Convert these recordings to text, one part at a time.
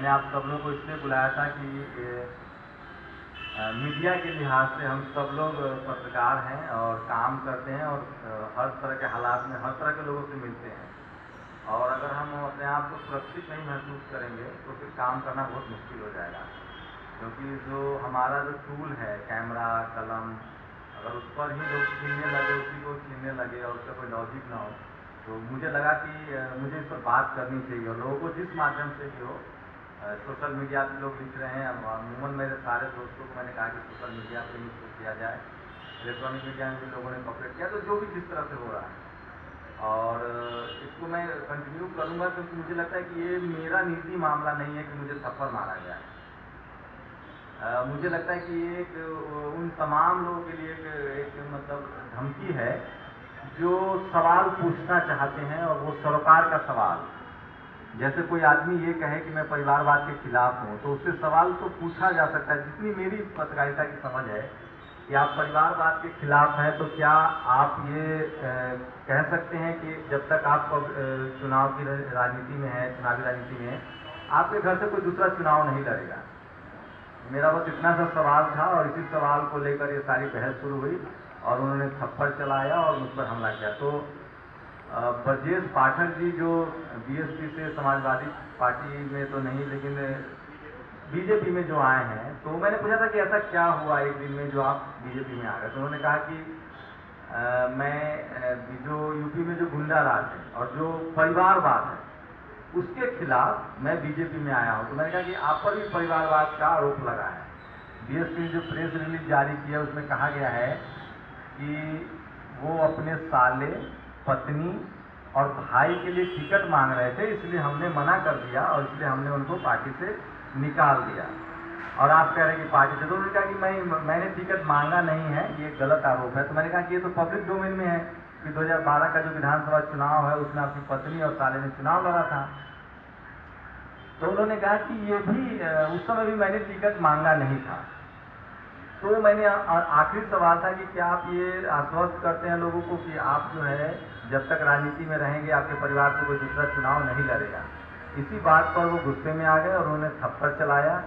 आप सब लोगों को इसलिए बुलाया था कि मीडिया के लिहाज से हम सब लोग पत्रकार हैं और काम करते हैं और हर तरह के हालात में हर तरह के लोगों से मिलते हैं। और अगर हम अपने आप को सुरक्षित नहीं महसूस करेंगे तो फिर काम करना बहुत मुश्किल हो जाएगा, क्योंकि जो हमारा जो टूल है कैमरा कलम, अगर उस पर ही लोग छीनने लगे, उसी को छीनने लगे और उसका कोई लॉजिक ना हो, तो मुझे लगा कि मुझे इस पर बात करनी चाहिए और लोगों को जिस माध्यम से भी हो। सोशल मीडिया पे लोग लिख रहे हैं, अमूमन मेरे सारे दोस्तों को मैंने कहा कि सोशल मीडिया पे ही इसको किया जाए, इलेक्ट्रॉनिक मीडिया में भी लोगों ने कॉपरेट किया, तो जो भी जिस तरह से हो रहा है और इसको मैं कंटिन्यू करूँगा, क्योंकि मुझे लगता है कि ये मेरा निजी मामला नहीं है कि मुझे थप्पड़ मारा गया है। मुझे लगता है कि ये उन तमाम लोगों के लिए एक मतलब धमकी है जो सवाल पूछना चाहते हैं, और वो सरोकार का सवाल। जैसे कोई आदमी ये कहे कि मैं परिवारवाद के खिलाफ हूँ, तो उससे सवाल तो पूछा जा सकता है। जितनी मेरी पत्रकारिता की समझ है कि आप परिवारवाद के खिलाफ हैं, तो क्या आप ये कह सकते हैं कि जब तक आप चुनाव की राजनीति में है, चुनावी राजनीति में है, आपके घर से कोई दूसरा चुनाव नहीं लड़ेगा? मेरा बस इतना सा सवाल था और इसी सवाल को लेकर ये सारी बहस शुरू हुई और उन्होंने थप्पड़ चलाया और मुझ पर हमला किया। तो ब्रजेश पाठक जी जो बीएसपी से समाजवादी पार्टी में तो नहीं लेकिन बीजेपी में जो आए हैं, तो मैंने पूछा था कि ऐसा क्या हुआ एक दिन में जो आप बीजेपी में आ गए। तो उन्होंने कहा कि मैं जो यूपी में जो गुंडा राज है और जो परिवारवाद है उसके खिलाफ मैं बीजेपी में आया हूँ। तो मैंने कहा कि आप पर भी परिवारवाद का आरोप लगा है। बीएसपी ने जो प्रेस रिलीज जारी किया उसमें कहा गया है कि वो अपने साले, पत्नी और भाई के लिए टिकट मांग रहे थे, इसलिए हमने मना कर दिया और इसलिए हमने उनको पार्टी से निकाल दिया। और आप कह रहे हैं कि पार्टी से, तो उन्होंने कहा कि मैंने टिकट मांगा नहीं है, ये गलत आरोप है। तो मैंने कहा कि ये तो पब्लिक डोमेन में है कि 2012 का जो विधानसभा चुनाव है उसमें आपकी पत्नी और साले ने चुनाव लड़ा था। तो उन्होंने कहा कि ये भी उस समय भी मैंने टिकट मांगा नहीं था। तो मैंने आखिरी सवाल था कि क्या आप ये आश्वस्त करते हैं लोगों को कि आप जो है जब तक राजनीति में रहेंगे आपके परिवार से कोई दूसरा चुनाव नहीं लड़ेगा? इसी बात पर वो गुस्से में आ गए और उन्होंने थप्पड़ चलाया,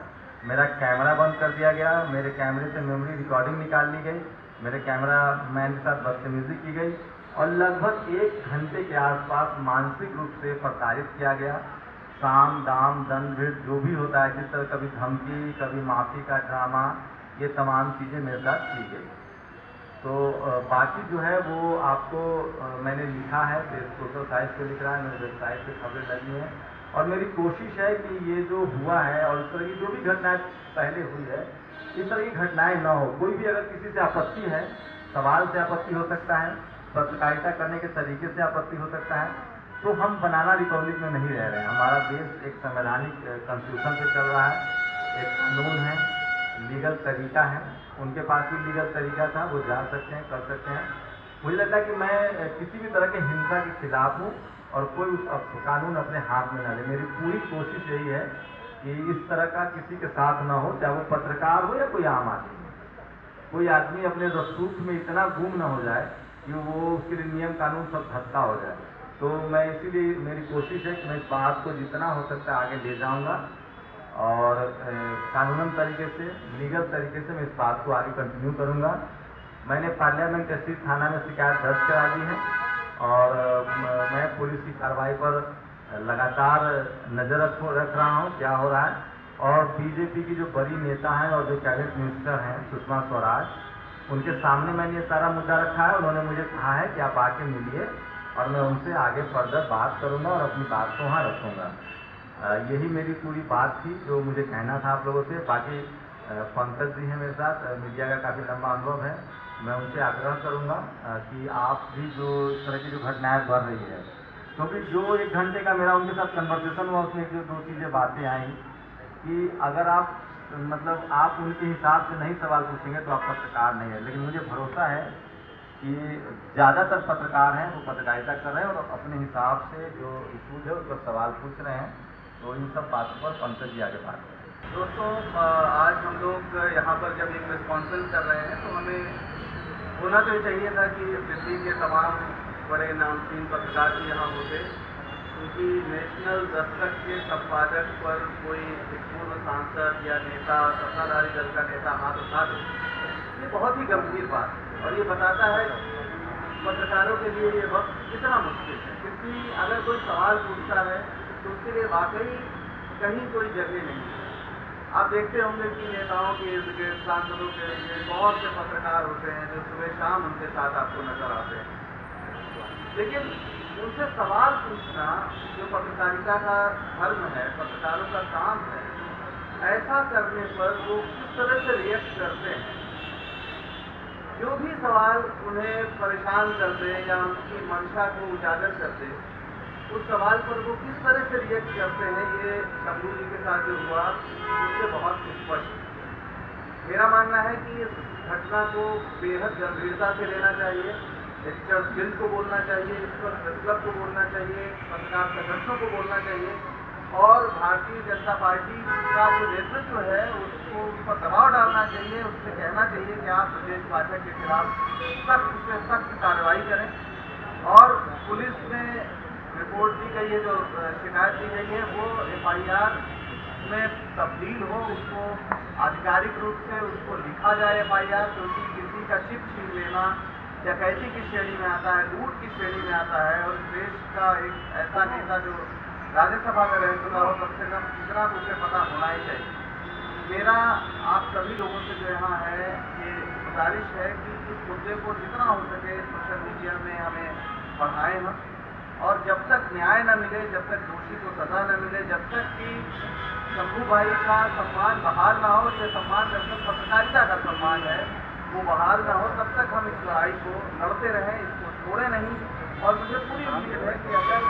मेरा कैमरा बंद कर दिया गया, मेरे कैमरे से मेमोरी रिकॉर्डिंग निकाल ली गई, मेरे कैमरा मैन के साथ बदतमीजी की गई और लगभग 1 घंटे के आसपास मानसिक रूप से प्रताड़ित किया गया। साम दाम दंड भेद जो भी होता है, जिस तरह कभी धमकी कभी माफी का ड्रामा, ये तमाम चीज़ें मेरे साथ की गई। तो बाकी जो है वो आपको मैंने लिखा है, सोशल साइट पे लिख रहा है, मेरी वेबसाइट पे खबरें लगी हैं और मेरी कोशिश है कि ये जो हुआ है और इस तरह की जो भी घटनाएं पहले हुई है, इस तरह की घटनाएं न हो। कोई भी अगर किसी से आपत्ति है, सवाल से आपत्ति हो सकता है, पत्रकारिता करने के तरीके से आपत्ति हो सकता है, तो हम बनाना रिपब्लिक में नहीं रह रहे हैं। हमारा देश एक संवैधानिक कॉन्स्टिट्यूशन पे चल रहा है, एक कानून है, लीगल तरीका है। उनके पास भी लीगल तरीका था, वो जा सकते हैं, कर सकते हैं। मुझे लगता है कि मैं किसी भी तरह के हिंसा के खिलाफ हूँ और कोई उस कानून अपने हाथ में न ले। मेरी पूरी कोशिश यही है कि इस तरह का किसी के साथ न हो, चाहे वो पत्रकार हो या कोई आम आदमी हो। कोई आदमी अपने रसूख में इतना गुम न हो जाए कि वो उसके लिए नियम कानून सब धक्का हो जाए। तो मैं इसीलिए मेरी कोशिश है कि मैं इस बात को जितना हो सकता है आगे ले जाऊँगा और कानूनन तरीके से, लीगल तरीके से मैं इस बात को आगे कंटिन्यू करूँगा। मैंने पार्लियामेंट स्ट्रीट थाना में शिकायत दर्ज करा दी है और मैं पुलिस की कार्रवाई पर लगातार नज़र रख रहा हूँ क्या हो रहा है। और बीजेपी की जो बड़ी नेता हैं और जो कैबिनेट मिनिस्टर हैं सुषमा स्वराज, उनके सामने मैंने ये सारा मुद्दा रखा है। उन्होंने मुझे कहा है कि आप आके मिलिए और मैं उनसे आगे फर्दर बात करूँगा और अपनी बात को वहाँ रखूँगा। यही मेरी पूरी बात थी जो मुझे कहना था आप लोगों से। बाकी पंकज जी हैं मेरे साथ, मीडिया का काफ़ी लंबा अनुभव है, मैं उनसे आग्रह करूंगा कि आप भी जो इस तरह की जो घटनाएं बढ़ रही है, क्योंकि जो 1 घंटे का मेरा उनके साथ कन्वर्सेशन हुआ उसमें जो 2 चीज़ें बातें आई कि अगर आप मतलब आप उनके हिसाब से नहीं सवाल पूछेंगे तो आप पत्रकार नहीं है। लेकिन मुझे भरोसा है कि ज़्यादातर पत्रकार हैं वो पत्रकारिता कर रहे हैं और अपने हिसाब से जो इशूज है उस पर सवाल पूछ रहे हैं। तो इन सब बातों पर पंकज जी आगे बात करें। दोस्तों, आज हम लोग यहाँ पर जब एक प्रेस कॉन्फ्रेंस कर रहे हैं तो हमें होना तो चाहिए था कि दिल्ली के तमाम बड़े नामचीन पत्रकार भी यहाँ होते। क्योंकि नेशनल दस्तक के संपादक पर कोई एक पूर्व सांसद या नेता, सत्ताधारी दल का नेता हाथ उठा दे, ये बहुत ही गंभीर बात है। और ये बताता है पत्रकारों के लिए ये वक्त कितना मुश्किल है, क्योंकि अगर कोई सवाल पूछता है तो उसके लिए वाकई कहीं कोई जगह नहीं है। आप देखते होंगे कि नेताओं के इर्द गिर्द, सांसदों के इर्द गिर्द बहुत से पत्रकार होते हैं जो सुबह शाम उनके साथ आपको नजर आते हैं, लेकिन उनसे सवाल पूछना जो पत्रकारिता का धर्म है, पत्रकारों का काम है, ऐसा करने पर वो किस तरह से रिएक्ट करते हैं, जो भी सवाल उन्हें परेशान कर दे या उनकी मंशा को उजागर कर दे, उस सवाल पर वो किस तरह से रिएक्ट करते हैं, ये शंभू जी के साथ जो हुआ उससे बहुत स्पष्ट है। मेरा मानना है कि इस घटना को बेहद गंभीरता से लेना चाहिए, एडिटर्स गिल्ड को बोलना चाहिए, इस पर प्रेस क्लब को बोलना चाहिए, पत्रकार संगठनों को बोलना चाहिए, और भारतीय जनता पार्टी का जो नेतृत्व है उसको उस पर दबाव डालना चाहिए, उससे कहना चाहिए कि आप ब्रजेश पाठक के खिलाफ सख्त से सख्त कार्रवाई करें। और पुलिस ने रिपोर्ट दी गई है, जो शिकायत दी गई है, वो FIR में तब्दील हो, उसको आधिकारिक रूप से उसको लिखा जाए FIR, क्योंकि किसी का चिप छीन लेना डकैती की श्रेणी में आता है, लूट की श्रेणी में आता है। और देश का एक ऐसा नेता जो राज्यसभा में रह चुका हो, कम से कम इतना तो उसे पता होना ही चाहिए। मेरा आप सभी लोगों से जो यहाँ है ये गुजारिश है कि इस मुद्दे को जितना हो सके सोशल मीडिया में हमें बढ़ाएं हम, और जब तक न्याय न मिले, जब तक दोषी को सजा न मिले, जब तक कि शंभू भाई का सम्मान बहाल ना हो, ये सम्मान दरअसल पत्रकारिता का सम्मान है, वो बहाल ना हो, तब तक हम इस लड़ाई को लड़ते रहें, इसको छोड़े नहीं। और मुझे पूरी उम्मीद है कि अगर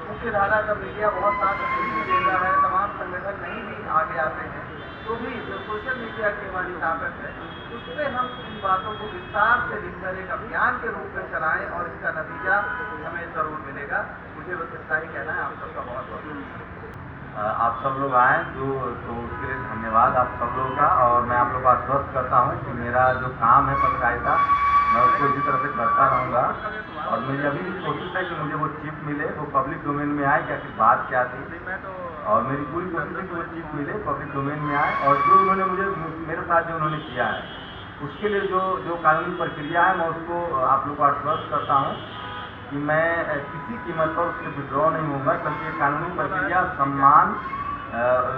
मुख्य धारा का मीडिया बहुत साथ नहीं भी देता है, तमाम संगठन नहीं भी आगे आते हैं, तो भी जो सोशल मीडिया की हमारी ताकत है उस पर हम इन बातों को विस्तार से लिखकर एक अभियान के रूप में चलाएं, और इसका नतीजा हमें जरूर मिलेगा। मुझे बस इतना ही कहना है। आप सबका बहुत बहुत धन्यवाद। आप सब लोग आए तो उसके लिए धन्यवाद आप सब लोगों का। और मैं आप लोग को आश्वस्त करता हूँ कि मेरा जो काम है पत्रकारिता, मैं उसको इसी तरह से करता रहूँगा। और मेरी अभी भी कोशिश है कि मुझे वो चिप मिले, वो पब्लिक डोमेन में आए, क्या बात क्या थी, और मेरी पूरी कोशिश है कि वो चिप मिले, पब्लिक डोमेन में आए। और जो उन्होंने मेरे साथ जो उन्होंने किया है उसके लिए जो कानूनी प्रक्रिया है, मैं उसको आप लोग को आश्वस्त करता हूँ कि मैं किसी कीमत पर उससे विड्रॉ नहीं होगा, क्योंकि ये कानूनी प्रक्रिया सम्मान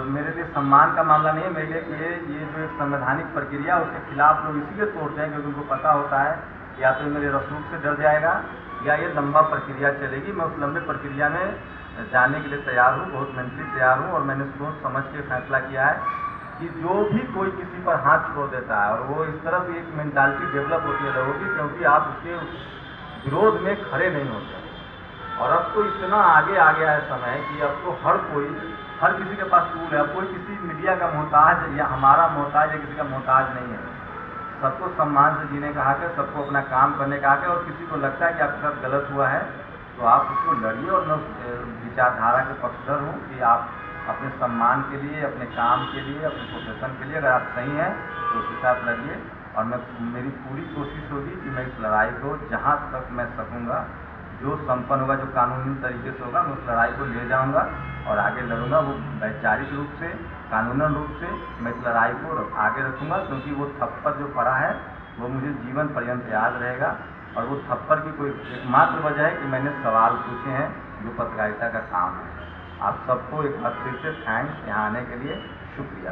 मेरे लिए सम्मान का मामला नहीं है। मेरे लिए ये जो एक संवैधानिक प्रक्रिया उसके खिलाफ लोग इसीलिए तोड़ते हैं क्योंकि उनको पता होता है या तो मेरे रसूख से डर जाएगा या ये लंबा प्रक्रिया चलेगी। मैं उस लंबे प्रक्रिया में जाने के लिए तैयार हूँ, बहुत मेंटली तैयार हूँ। और मैंने सोच समझ के फैसला किया है कि जो भी कोई किसी पर हाथ छोड़ देता है, और वो इस तरह से एक मेंटालिटी डेवलप होती है लोगों की, क्योंकि आप उसके विरोध में खड़े नहीं होते। और अब तो इतना आगे आ गया है समय कि अब तो हर किसी के पास टूल है। अब कोई किसी मीडिया का मोहताज या हमारा मोहताज या किसी का मोहताज नहीं है। सबको सम्मान से जीने का हक है, सबको अपना काम करने का हक है। और किसी को लगता है कि आपके साथ गलत हुआ है तो आप उसको लड़िए। और मैं विचारधारा के पक्षधर हूँ कि आप अपने सम्मान के लिए, अपने काम के लिए, अपने प्रोफेशन के लिए अगर आप सही हैं तो उसके साथ लड़िए। और मेरी पूरी कोशिश होगी कि मैं इस लड़ाई को जहाँ तक मैं सकूँगा, जो संपन्न होगा, जो कानूनी तरीके से होगा, मैं उस लड़ाई को ले जाऊँगा और आगे लड़ूँगा। वो वैचारिक रूप से, कानूनन रूप से मैं इस लड़ाई को आगे रखूँगा, क्योंकि वो थप्पड़ जो पड़ा है वो मुझे जीवन पर्यंत याद रहेगा। और वो थप्पड़ की कोई एकमात्र वजह है कि मैंने सवाल पूछे हैं, जो पत्रकारिता का काम है। आप सबको एक बार फिर से थैंक्स यहाँ आने के लिए, शुक्रिया।